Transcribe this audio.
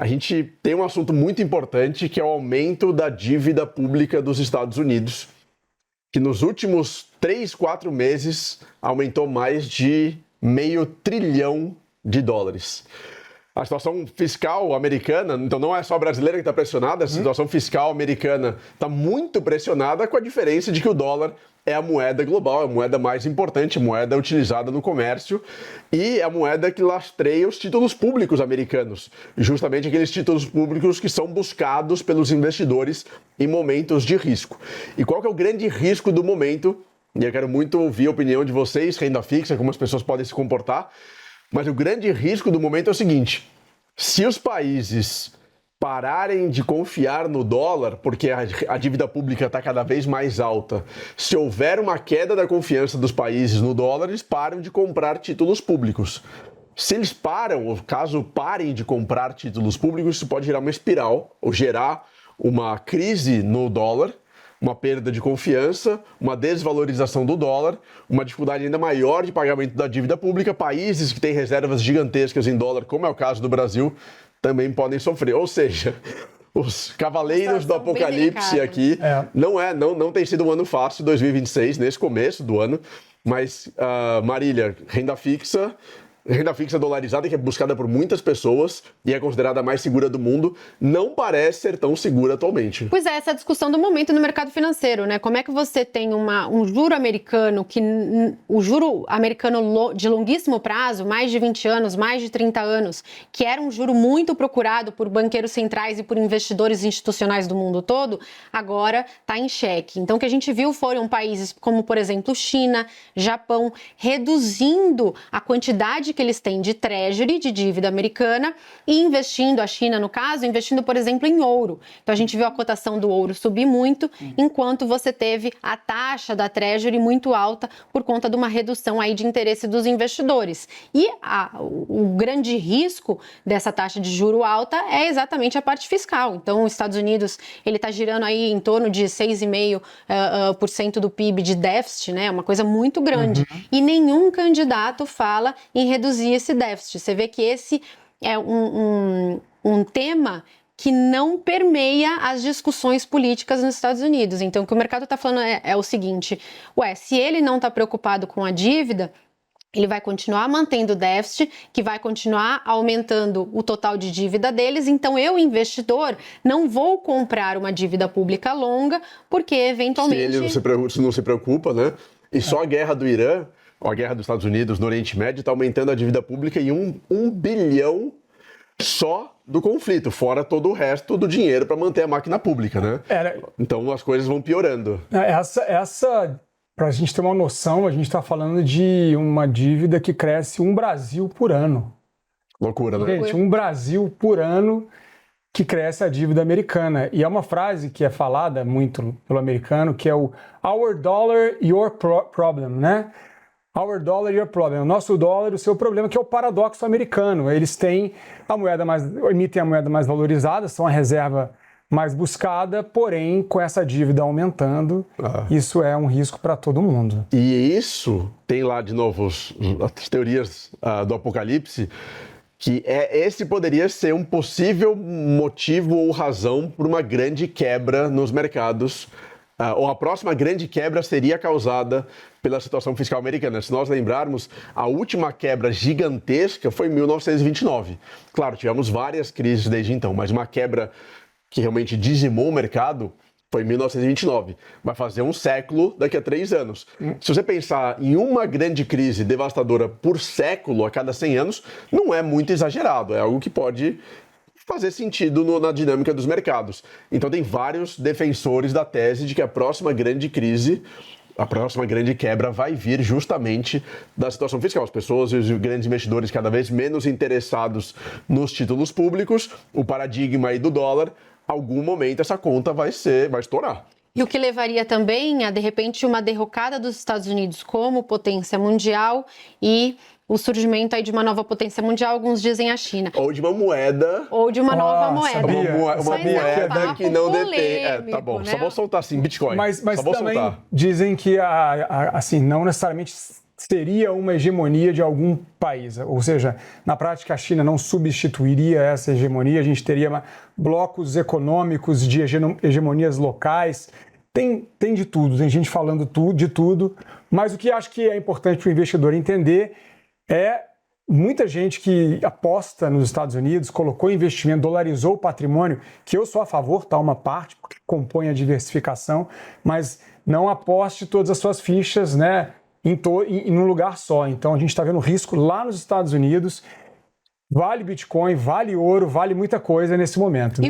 a gente tem um assunto muito importante que é o aumento da dívida pública dos Estados Unidos, que nos últimos 3, 4 meses aumentou mais de $500 bilhão. A situação fiscal americana, então não é só a brasileira que está pressionada, a situação fiscal americana está muito pressionada, com a diferença de que o dólar é a moeda global, é a moeda mais importante, a moeda utilizada no comércio e é a moeda que lastreia os títulos públicos americanos, justamente aqueles títulos públicos que são buscados pelos investidores em momentos de risco. E qual que é o grande risco do momento? E eu quero muito ouvir a opinião de vocês, renda fixa, como as pessoas podem se comportar. Mas o grande risco do momento é o seguinte: se os países pararem de confiar no dólar, porque a dívida pública está cada vez mais alta, se houver uma queda da confiança dos países no dólar, eles param de comprar títulos públicos. Se eles param, ou caso parem de comprar títulos públicos, isso pode gerar uma espiral, ou gerar uma crise no dólar, uma perda de confiança, uma desvalorização do dólar, uma dificuldade ainda maior de pagamento da dívida pública. Países que têm reservas gigantescas em dólar, como é o caso do Brasil, também podem sofrer. Ou seja, os cavaleiros do apocalipse aqui, não tem sido um ano fácil, 2026, nesse começo do ano, mas, Marília, renda fixa dolarizada, que é buscada por muitas pessoas e é considerada a mais segura do mundo, não parece ser tão segura atualmente. Pois é, essa discussão do momento no mercado financeiro, né? Como é que você tem um juro americano, o juro americano de longuíssimo prazo, mais de 20 anos, mais de 30 anos, que era um juro muito procurado por banqueiros centrais e por investidores institucionais do mundo todo, agora está em xeque. Então, o que a gente viu foram países como, por exemplo, China, Japão, reduzindo a quantidade que eles têm de treasury, de dívida americana, e investindo, a China no caso, investindo, por exemplo, em ouro. Então a gente viu a cotação do ouro subir muito, enquanto você teve a taxa da treasury muito alta por conta de uma redução aí de interesse dos investidores. E o grande risco dessa taxa de juro alta é exatamente a parte fiscal. Então os Estados Unidos, ele está girando aí em torno de 6,5% do PIB de déficit, né? Uma coisa muito grande. E nenhum candidato fala em reduzir esse déficit. Você vê que esse é um tema que não permeia as discussões políticas nos Estados Unidos. Então, o que o mercado está falando é o seguinte: se ele não está preocupado com a dívida, ele vai continuar mantendo o déficit, que vai continuar aumentando o total de dívida deles. Então, eu, investidor, não vou comprar uma dívida pública longa, porque, eventualmente... Se ele não se preocupa, né? E só a guerra do Irã, a guerra dos Estados Unidos no Oriente Médio, está aumentando a dívida pública em 1 bilhão só do conflito, fora todo o resto do dinheiro para manter a máquina pública, né? Então as coisas vão piorando. Para a gente ter uma noção, a gente está falando de uma dívida que cresce um Brasil por ano. Loucura, né? Gente, um Brasil por ano que cresce a dívida americana. E é uma frase que é falada muito pelo americano, que é o "Our dollar, your problem", né? Our dollar, your problem. O nosso dólar, o seu problema, que é o paradoxo americano. Eles têm emitem a moeda mais valorizada, são a reserva mais buscada, porém, com essa dívida aumentando, isso é um risco para todo mundo. E isso tem lá, de novo, as teorias do apocalipse, que esse poderia ser um possível motivo ou razão por uma grande quebra nos mercados, ou a próxima grande quebra seria causada pela situação fiscal americana. Se nós lembrarmos, a última quebra gigantesca foi em 1929. Claro, tivemos várias crises desde então, mas uma quebra que realmente dizimou o mercado foi em 1929. Vai fazer um século daqui a 3 anos. Se você pensar em uma grande crise devastadora por século, a cada 100 anos, não é muito exagerado. É algo que pode fazer sentido na dinâmica dos mercados. Então tem vários defensores da tese de que a próxima grande crise, a próxima grande quebra vai vir justamente da situação fiscal. As pessoas e os grandes investidores cada vez menos interessados nos títulos públicos, o paradigma aí do dólar, algum momento essa conta vai estourar. E o que levaria também a, de repente, uma derrocada dos Estados Unidos como potência mundial e o surgimento aí de uma nova potência mundial, alguns dizem a China. Ou de uma moeda. Ou de uma nova moeda. Uma moeda que não detém. Tá bom, né? Só vou soltar assim, Bitcoin. Mas só vou também soltar. Dizem que, assim, não necessariamente seria uma hegemonia de algum país. Ou seja, na prática, a China não substituiria essa hegemonia, a gente teria blocos econômicos de hegemonias locais. Tem de tudo, tem gente falando de tudo, mas o que acho que é importante para o investidor entender é muita gente que aposta nos Estados Unidos, colocou investimento, dolarizou o patrimônio, que eu sou a favor, tá? Uma parte, porque compõe a diversificação, mas não aposte todas as suas fichas, né, em um lugar só. Então a gente está vendo risco lá nos Estados Unidos, vale Bitcoin, vale ouro, vale muita coisa nesse momento.